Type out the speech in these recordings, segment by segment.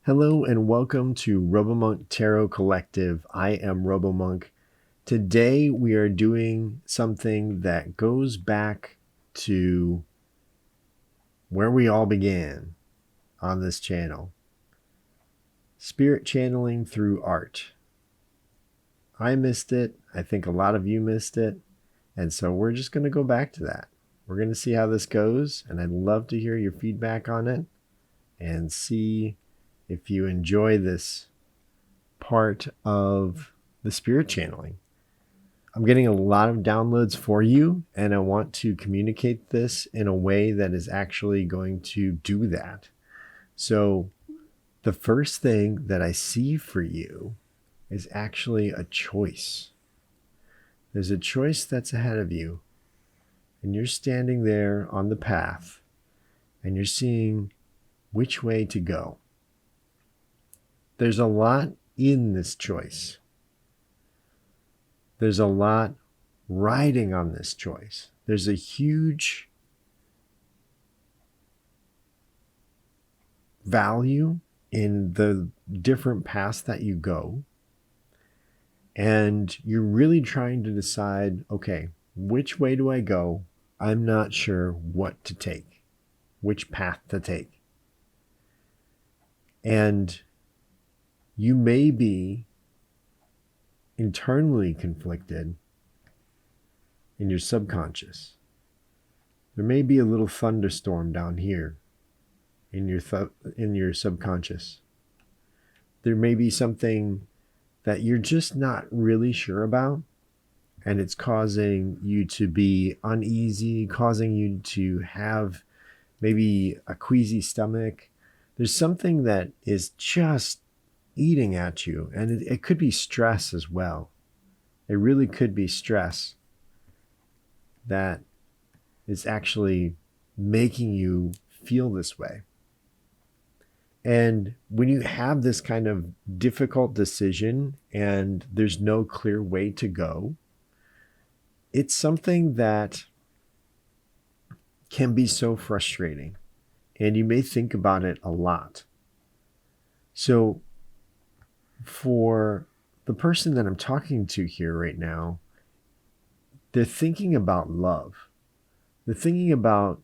Hello and welcome to RoboMonk Tarot Collective. I am RoboMonk. Today we are doing something that goes back to where we all began on this channel. Spirit channeling through art. I missed it. I think a lot of you missed it. And so we're just going to go back to that. We're going to see how this goes. And I'd love to hear your feedback on it and see if you enjoy this part of the spirit channeling. I'm getting a lot of downloads for you, and I want to communicate this in a way that is actually going to do that. So the first thing that I see for you is actually a choice. There's a choice that's ahead of you, and you're standing there on the path, and you're seeing which way to go. There's a lot in this choice. There's a lot riding on this choice. There's a huge value in the different paths that you go. And you're really trying to decide, okay, which way do I go? I'm not sure what to take, which path to take. And you may be internally conflicted in your subconscious. There may be a little thunderstorm down here in your subconscious. There may be something that you're just not really sure about, and it's causing you to be uneasy, causing you to have maybe a queasy stomach. There's something that is just eating at you, and it could be stress as well. It really could be stress that is actually making you feel this way. And when you have this kind of difficult decision and there's no clear way to go, it's something that can be so frustrating, and you may think about it a lot. So for the person that I'm talking to here right now, they're thinking about love. They're thinking about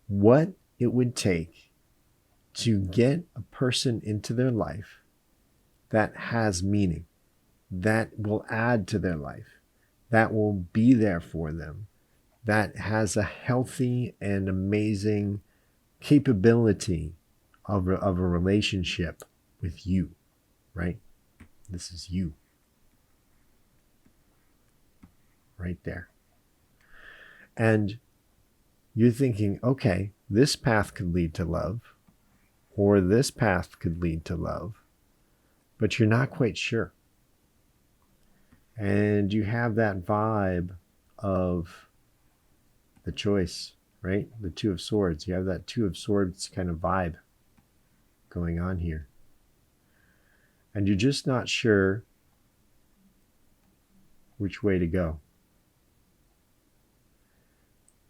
what it would take to get a person into their life that has meaning, that will add to their life, that will be there for them, that has a healthy and amazing capability of a relationship with you, right? This is you. Right there. And you're thinking, okay, this path could lead to love, or this path could lead to love, but you're not quite sure. And you have that vibe of the choice, right? The Two of Swords. You have that Two of Swords kind of vibe going on here. And you're just not sure which way to go.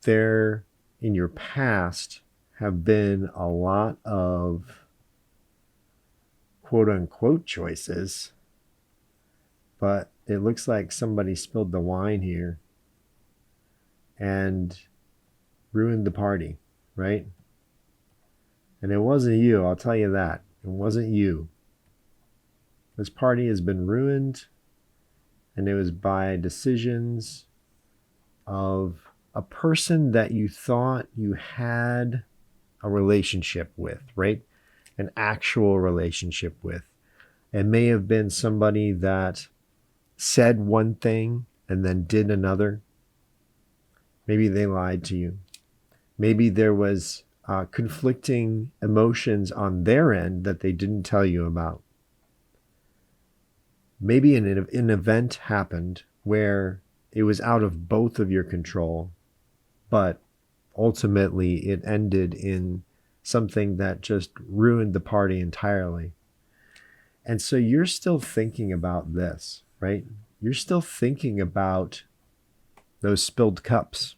There, in your past, have been a lot of quote unquote choices, but it looks like somebody spilled the wine here and ruined the party, right? And it wasn't you, I'll tell you that. It wasn't you. This party has been ruined, and it was by decisions of a person that you thought you had a relationship with, right? An actual relationship with. It may have been somebody that said one thing and then did another. Maybe they lied to you. Maybe there was conflicting emotions on their end that they didn't tell you about. Maybe an event happened where it was out of both of your control, but ultimately it ended in something that just ruined the party entirely. And so you're still thinking about this, right? You're still thinking about those spilled cups.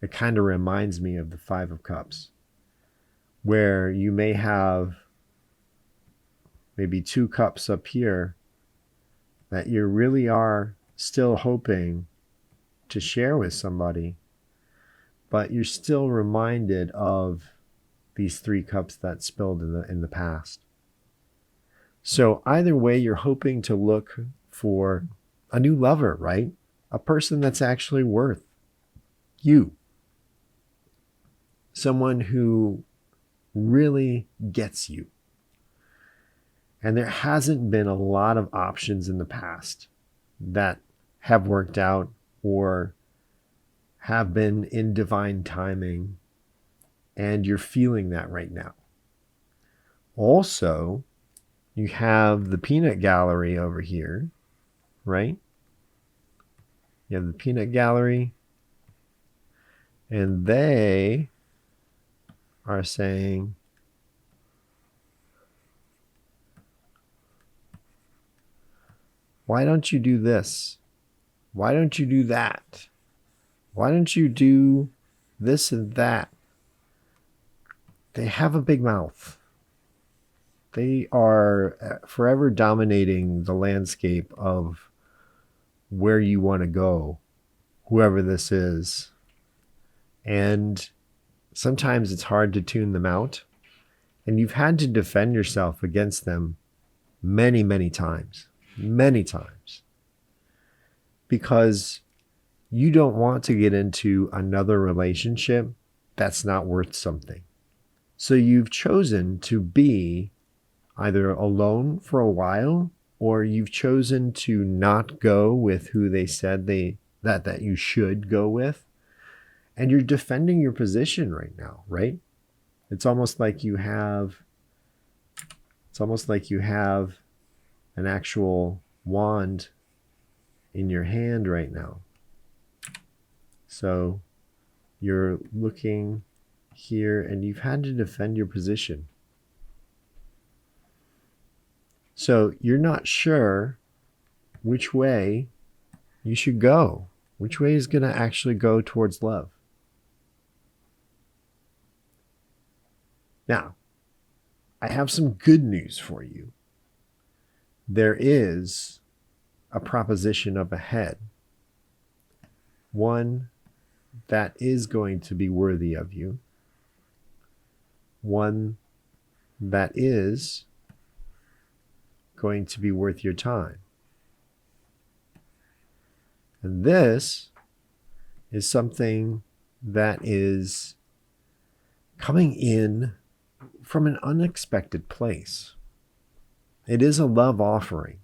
It kind of reminds me of the Five of Cups, where you may have maybe 2 cups up here that you really are still hoping to share with somebody, but you're still reminded of these 3 cups that spilled in the past. So either way, you're hoping to look for a new lover, right? A person that's actually worth you. Someone who really gets you. And there hasn't been a lot of options in the past that have worked out or have been in divine timing, and you're feeling that right now. Also, you have the peanut gallery over here, right? You have the peanut gallery, and they are saying, why don't you do this? Why don't you do that? Why don't you do this and that? They have a big mouth. They are forever dominating the landscape of where you want to go, whoever this is. And sometimes it's hard to tune them out. And you've had to defend yourself against them many, many times. Many times. Because you don't want to get into another relationship that's not worth something. So you've chosen to be either alone for a while, or you've chosen to not go with who they said that you should go with. And you're defending your position right now, right? It's almost like you have an actual wand in your hand right now. So you're looking here and you've had to defend your position. So you're not sure which way you should go, which way is going to actually go towards love. Now, I have some good news for you. There is a proposition up ahead, one that is going to be worthy of you, one that is going to be worth your time. And this is something that is coming in from an unexpected place. It is a love offering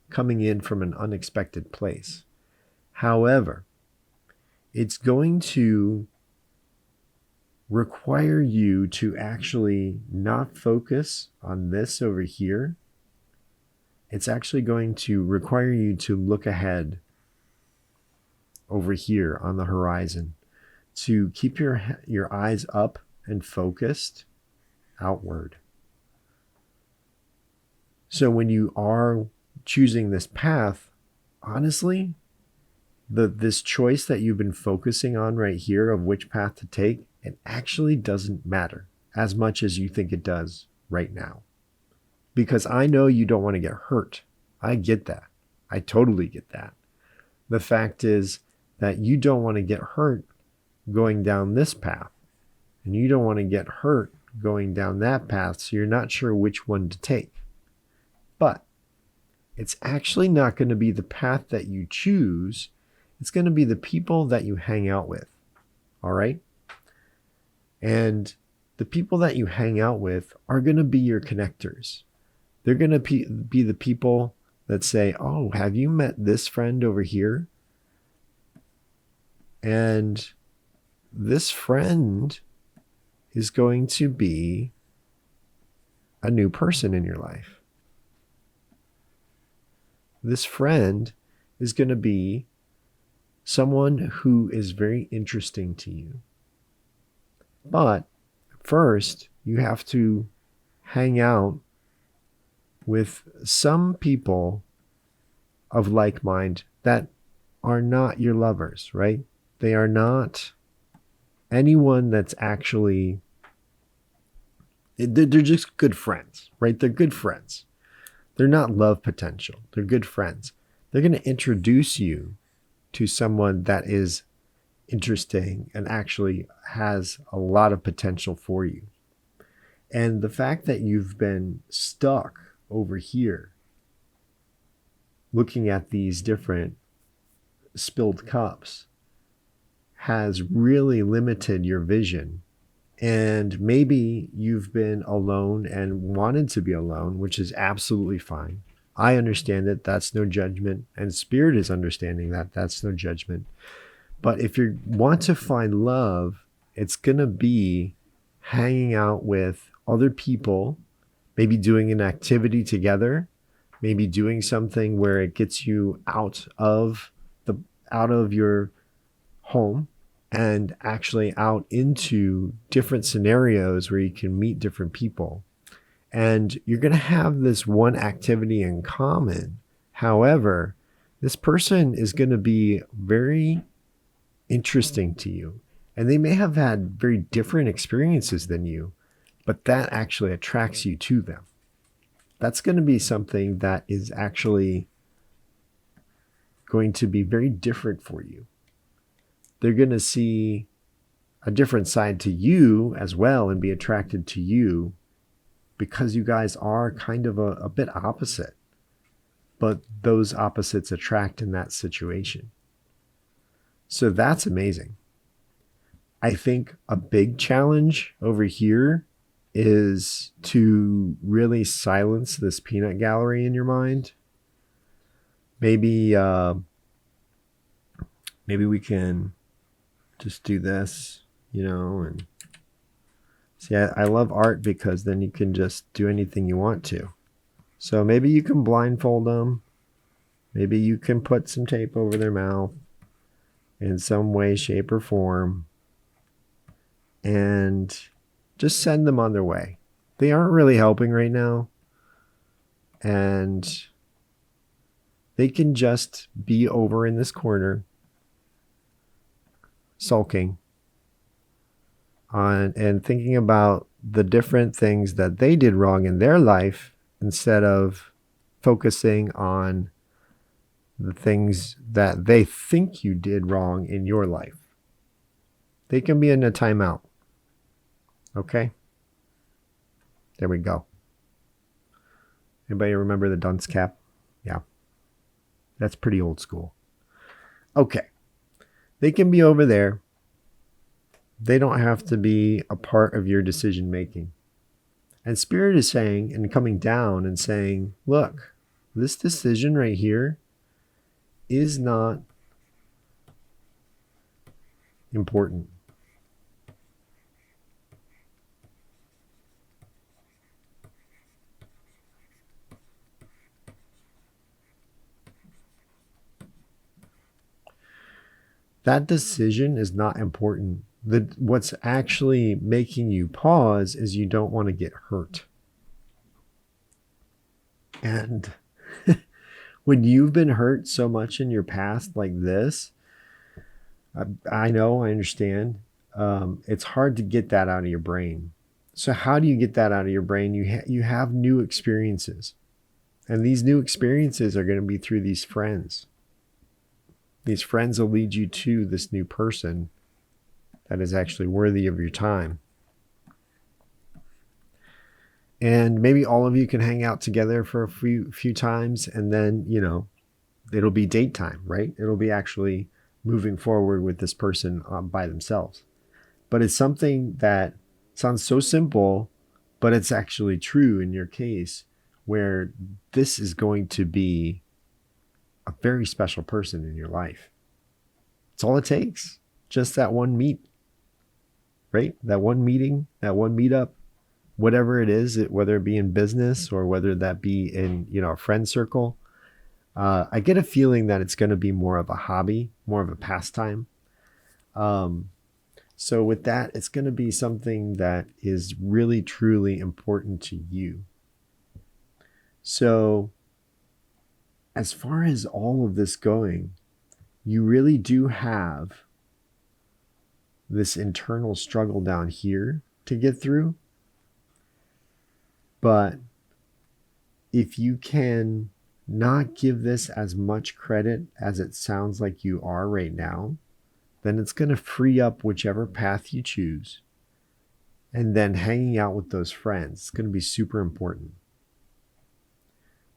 coming in from an unexpected place. However, it's going to require you to actually not focus on this over here. It's actually going to require you to look ahead over here on the horizon, to keep your eyes up and focused outward. So when you are choosing this path, honestly, this choice that you've been focusing on right here of which path to take, it actually doesn't matter as much as you think it does right now. Because I know you don't want to get hurt. I get that. I totally get that. The fact is that you don't want to get hurt going down this path. And you don't want to get hurt going down that path, so you're not sure which one to take. But it's actually not going to be the path that you choose. It's going to be the people that you hang out with. All right? And the people that you hang out with are going to be your connectors. They're going to be the people that say, oh, have you met this friend over here? And this friend is going to be a new person in your life. This friend is going to be someone who is very interesting to you. But first, you have to hang out with some people of like mind that are not your lovers, right? They are not anyone that's actually, they're just good friends, right? They're good friends. They're not love potential. They're good friends. They're going to introduce you to someone that is interesting and actually has a lot of potential for you. And the fact that you've been stuck over here looking at these different spilled cups has really limited your vision. And maybe you've been alone and wanted to be alone, which is absolutely fine. I understand it. That's no judgment. And Spirit is understanding that. That's no judgment. But if you want to find love, it's going to be hanging out with other people, maybe doing an activity together, maybe doing something where it gets you out of your home and actually out into different scenarios where you can meet different people. And you're going to have this one activity in common. However, this person is going to be very interesting to you. And they may have had very different experiences than you, but that actually attracts you to them. That's going to be something that is actually going to be very different for you. They're going to see a different side to you as well and be attracted to you because you guys are kind of a bit opposite. But those opposites attract in that situation. So that's amazing. I think a big challenge over here is to really silence this peanut gallery in your mind. Maybe we can just do this, and see, I love art because then you can just do anything you want to. So maybe you can blindfold them. Maybe you can put some tape over their mouth in some way, shape, or form, and just send them on their way. They aren't really helping right now, and they can just be over in this corner sulking on and thinking about the different things that they did wrong in their life instead of focusing on the things that they think you did wrong in your life. They can be in a timeout. Okay? There we go. Anybody remember the dunce cap? Yeah. That's pretty old school. Okay. They can be over there. They don't have to be a part of your decision making. And Spirit is saying and coming down and saying, look, this decision right here is not important. That decision is not important. What's actually making you pause is you don't want to get hurt. And when you've been hurt so much in your past like this, I know, I understand. It's hard to get that out of your brain. So how do you get that out of your brain? You have new experiences. And these new experiences are going to be through these friends. These friends will lead you to this new person that is actually worthy of your time. And maybe all of you can hang out together for a few times, and then, it'll be date time, right? It'll be actually moving forward with this person by themselves. But it's something that sounds so simple, but it's actually true in your case, where this is going to be a very special person in your life. It's all it takes. Just that one meet, right? That one meeting, that one meetup, whatever it is, whether it be in business or whether that be in, a friend circle. I get a feeling that it's going to be more of a hobby, more of a pastime. So with that, it's going to be something that is really, truly important to you. So as far as all of this going, you really do have this internal struggle down here to get through. But if you can not give this as much credit as it sounds like you are right now, then it's going to free up whichever path you choose. And then hanging out with those friends is going to be super important.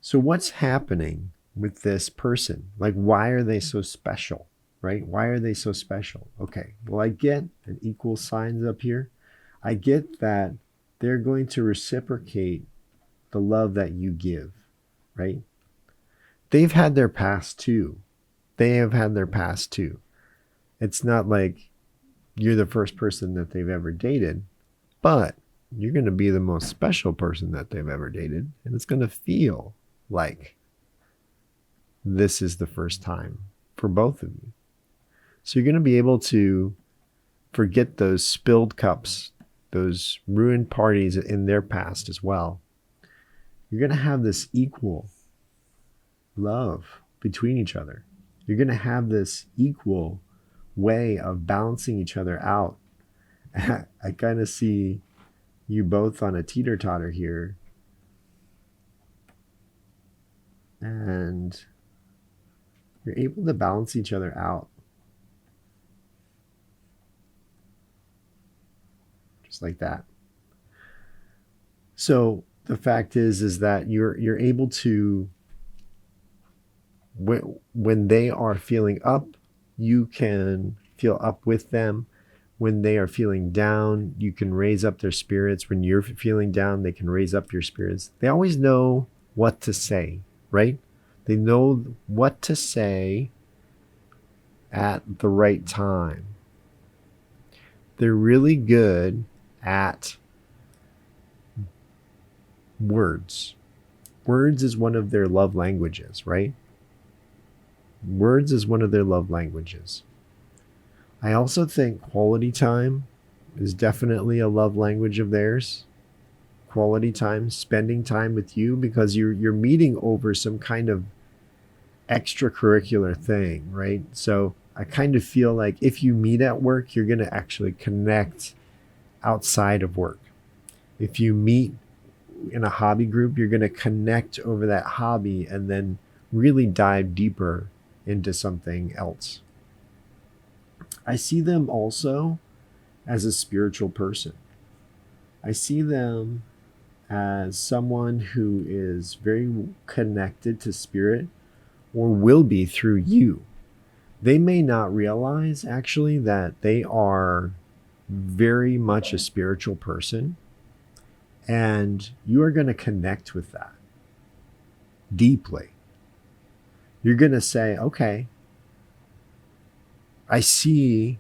So what's happening with this person? Like, why are they so special, right? Why are they so special? Okay, well, I get an equal signs up here. I get that they're going to reciprocate the love that you give, right? They've had their past too. They have had their past too. It's not like you're the first person that they've ever dated, but you're going to be the most special person that they've ever dated. And it's going to feel like this is the first time for both of you. So you're going to be able to forget those spilled cups, those ruined parties in their past as well. You're going to have this equal love between each other. You're going to have this equal way of balancing each other out. I kind of see you both on a teeter-totter here. And you're able to balance each other out. Just like that. So the fact is that you're able to, when they are feeling up, you can feel up with them. When they are feeling down, you can raise up their spirits. When you're feeling down, they can raise up your spirits. They always know what to say, right? They know what to say at the right time. They're really good at words. Words is one of their love languages, right? Words is one of their love languages. I also think quality time is definitely a love language of theirs. Quality time, spending time with you, because you're meeting over some kind of extracurricular thing, right? So I kind of feel like if you meet at work, you're going to actually connect outside of work. If you meet in a hobby group, you're going to connect over that hobby and then really dive deeper into something else. I see them also as a spiritual person. I see them as someone who is very connected to spirit, or will be through you. They may not realize actually that they are very much a spiritual person, and you are going to connect with that deeply. You're going to say, okay, I see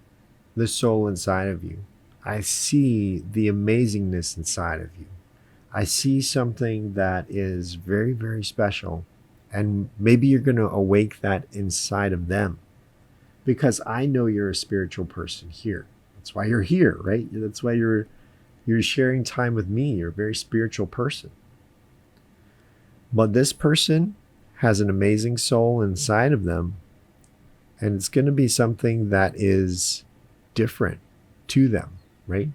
the soul inside of you. I see the amazingness inside of you. I see something that is very, very special. And maybe you're going to awake that inside of them, because I know you're a spiritual person here. That's why you're here, right? That's why you're sharing time with me. You're a very spiritual person. But this person has an amazing soul inside of them, and it's going to be something that is different to them, right?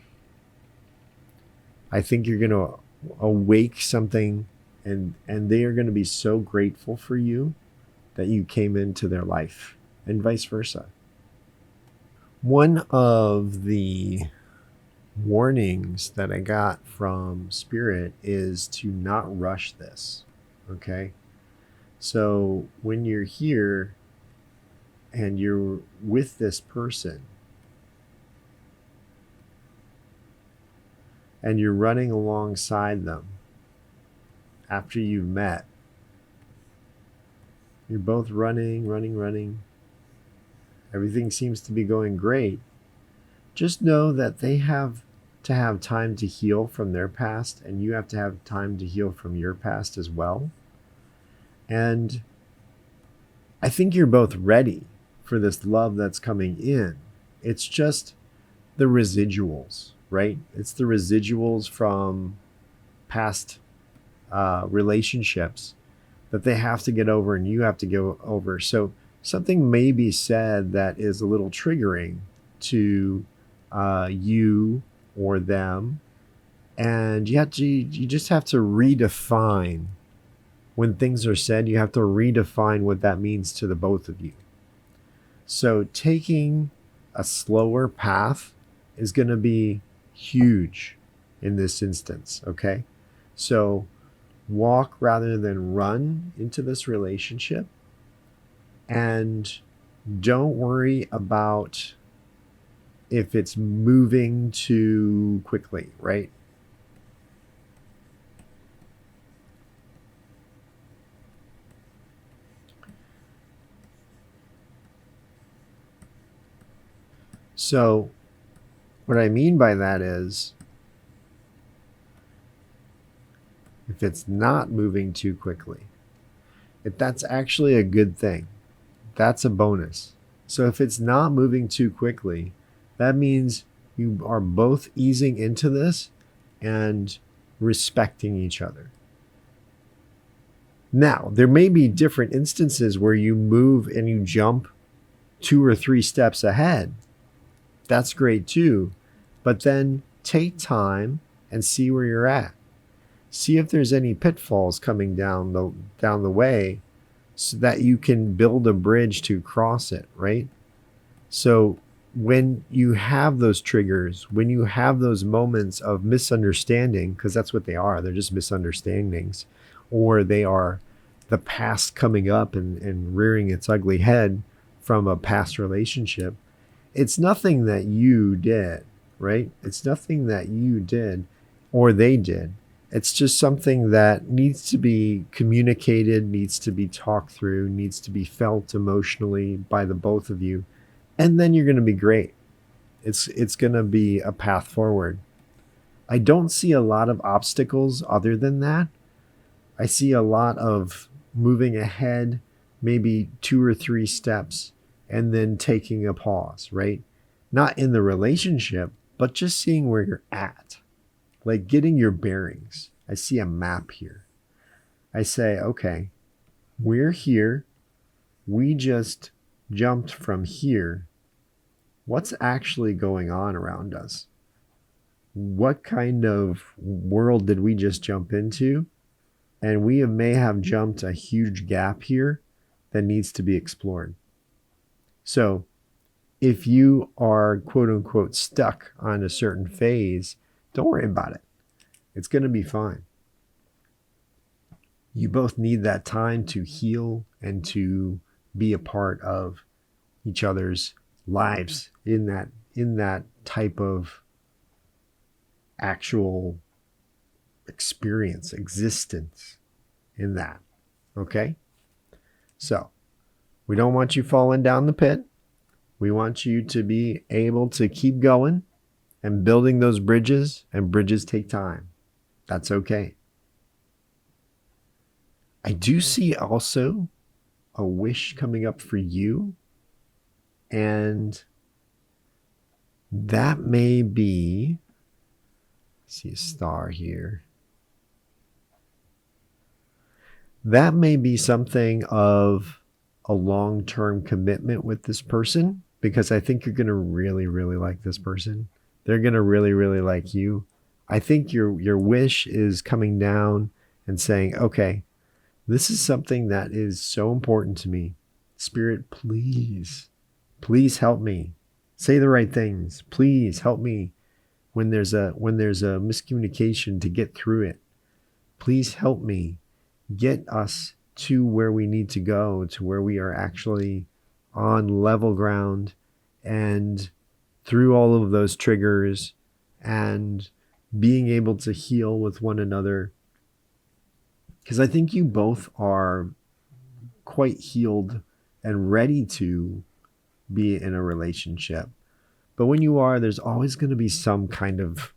I think you're going to awake something, and they are going to be so grateful for you that you came into their life, and vice versa. One of the warnings that I got from Spirit is to not rush this, okay? So when you're here and you're with this person and you're running alongside them after you've met, you're both running. Everything seems to be going great. Just know that they have to have time to heal from their past, and you have to have time to heal from your past as well. And I think you're both ready for this love that's coming in. It's just the residuals, right? It's the residuals from past relationships that they have to get over, and you have to go over. So something may be said that is a little triggering to you or them, and you just have to redefine when things are said, you have to redefine what that means to the both of you. So taking a slower path is going to be huge in this instance, okay? So walk rather than run into this relationship, and don't worry about if it's moving too quickly, right? So what I mean by that is, if it's not moving too quickly, if that's actually a good thing, that's a bonus. So if it's not moving too quickly, that means you are both easing into this and respecting each other. Now, there may be different instances where you move and you jump 2 or 3 steps ahead. That's great too. But then take time and see where you're at. See if there's any pitfalls coming down the way, so that you can build a bridge to cross it, right? So when you have those triggers, when you have those moments of misunderstanding, because that's what they are, they're just misunderstandings, or they are the past coming up and rearing its ugly head from a past relationship, it's nothing that you did, right? It's nothing that you did or they did. It's just something that needs to be communicated, needs to be talked through, needs to be felt emotionally by the both of you. And then you're going to be great. It's going to be a path forward. I don't see a lot of obstacles other than that. I see a lot of moving ahead, maybe 2 or 3 steps, and then taking a pause, right? Not in the relationship, but just seeing where you're at, like getting your bearings. I see a map here. I say, okay, we're here. We just jumped from here. What's actually going on around us? What kind of world did we just jump into? And we may have jumped a huge gap here that needs to be explored. So if you are quote unquote stuck on a certain phase, don't worry about it. It's going to be fine. You both need that time to heal and to be a part of each other's lives in that type of actual experience, existence in that. Okay? So, we don't want you falling down the pit. We want you to be able to keep going and building those bridges, and bridges take time. That's okay. I do see also a wish coming up for you, and that may be, see a star here. That may be something of a long-term commitment with this person, because I think you're going to really, really like this person. They're going to really, really like you. I think your wish is coming down and saying, okay, this is something that is so important to me. Spirit, please help me. Say the right things. Please help me when there's a miscommunication to get through it. Please help me get us to where we need to go, to where we are actually on level ground and through all of those triggers and being able to heal with one another. Because I think you both are quite healed and ready to be in a relationship. But when you are, there's always going to be some kind of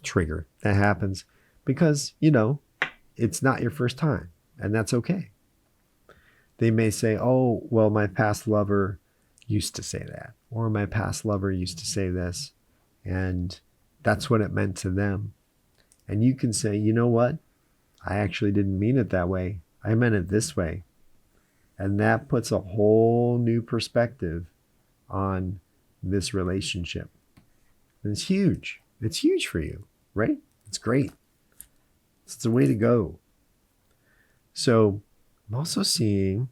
trigger that happens because, it's not your first time, and that's okay. They may say, oh, well, my past lover used to say that, or my past lover used to say this, and that's what it meant to them. And you can say, you know what? I actually didn't mean it that way. I meant it this way. And that puts a whole new perspective on this relationship. And it's huge. It's huge for you, right? It's great. It's the way to go. So I'm also seeing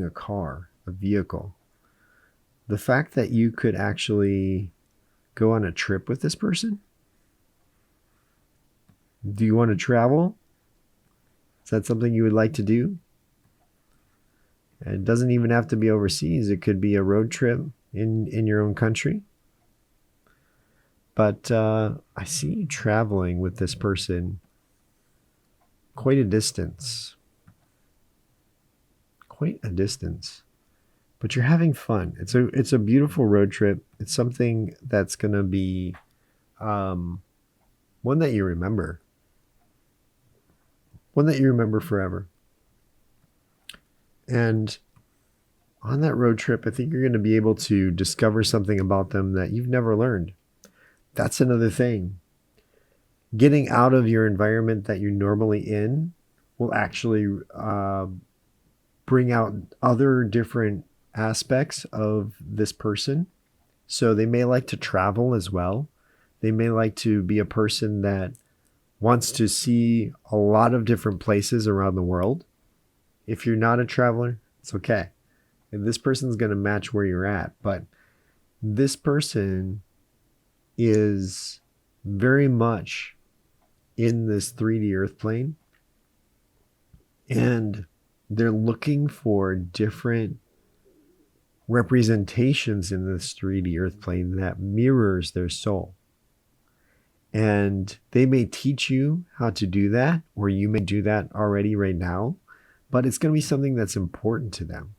a car, a vehicle. The fact that you could actually go on a trip with this person. Do you want to travel? Is that something you would like to do? And it doesn't even have to be overseas. It could be a road trip in your own country. But I see you traveling with this person quite a distance. Quite a distance. But you're having fun. It's a beautiful road trip. It's something that's going to be one that you remember. One that you remember forever. And on that road trip, I think you're going to be able to discover something about them that you've never learned. That's another thing. Getting out of your environment that you're normally in will actually bring out other different aspects of this person. So they may like to travel as well. They may like to be a person that wants to see a lot of different places around the world. If you're not a traveler, it's okay. And this person's going to match where you're at. But this person is very much in this 3D earth plane. And they're looking for different representations in this 3D earth plane that mirrors their soul. And they may teach you how to do that, or you may do that already right now, but it's going to be something that's important to them.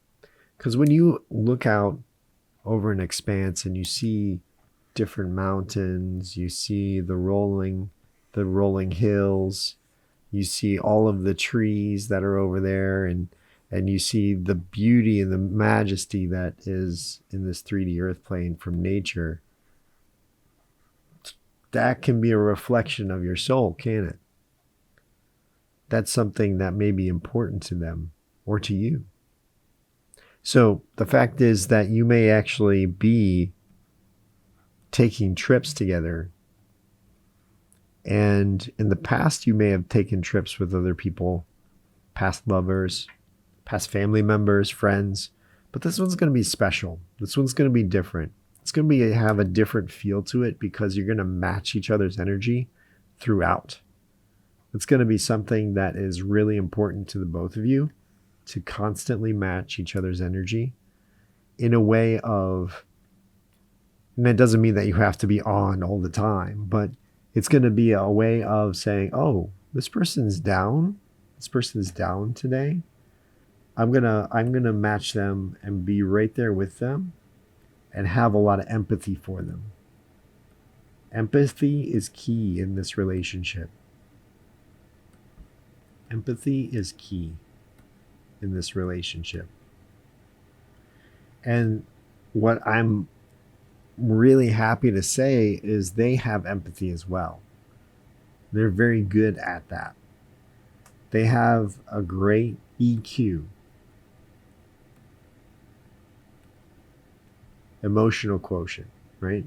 Because when you look out over an expanse and you see different mountains, you see the rolling hills, you see all of the trees that are over there, and you see the beauty and the majesty that is in this 3D earth plane from nature. That can be a reflection of your soul, can it? That's something that may be important to them or to you. So the fact is that you may actually be taking trips together. And in the past, you may have taken trips with other people, past lovers, past family members, friends. But this one's going to be special. This one's going to be different. It's going to have a different feel to it because you're going to match each other's energy throughout. It's going to be something that is really important to the both of you, to constantly match each other's energy in a way of, and that doesn't mean that you have to be on all the time, but it's going to be a way of saying, oh, this person's down. This person's down today. I'm going to match them and be right there with them and have a lot of empathy for them. Empathy is key in this relationship. Empathy is key in this relationship. And what I'm really happy to say is they have empathy as well. They're very good at that. They have a great EQ, emotional quotient, right?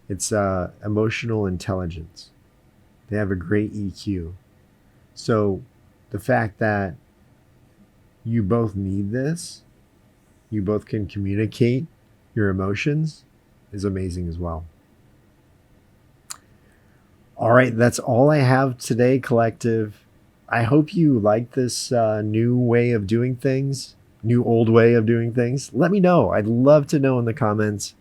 It's emotional intelligence. They have a great EQ. So the fact that you both need this, you both can communicate your emotions, is amazing as well. All right, that's all I have today, collective. I hope you like this new way of doing things, new old way of doing things. Let me know. I'd love to know in the comments.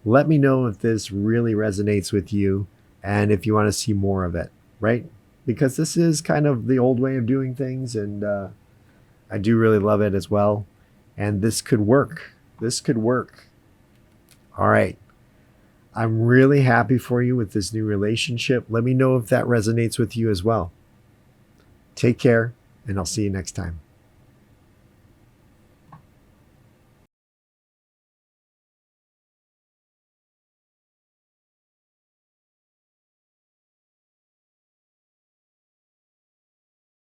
Let me know if this really resonates with you and if you want to see more of it, right? Because this is kind of the old way of doing things, and I do really love it as well. And this could work. This could work. All right. I'm really happy for you with this new relationship. Let me know if that resonates with you as well. Take care, and I'll see you next time.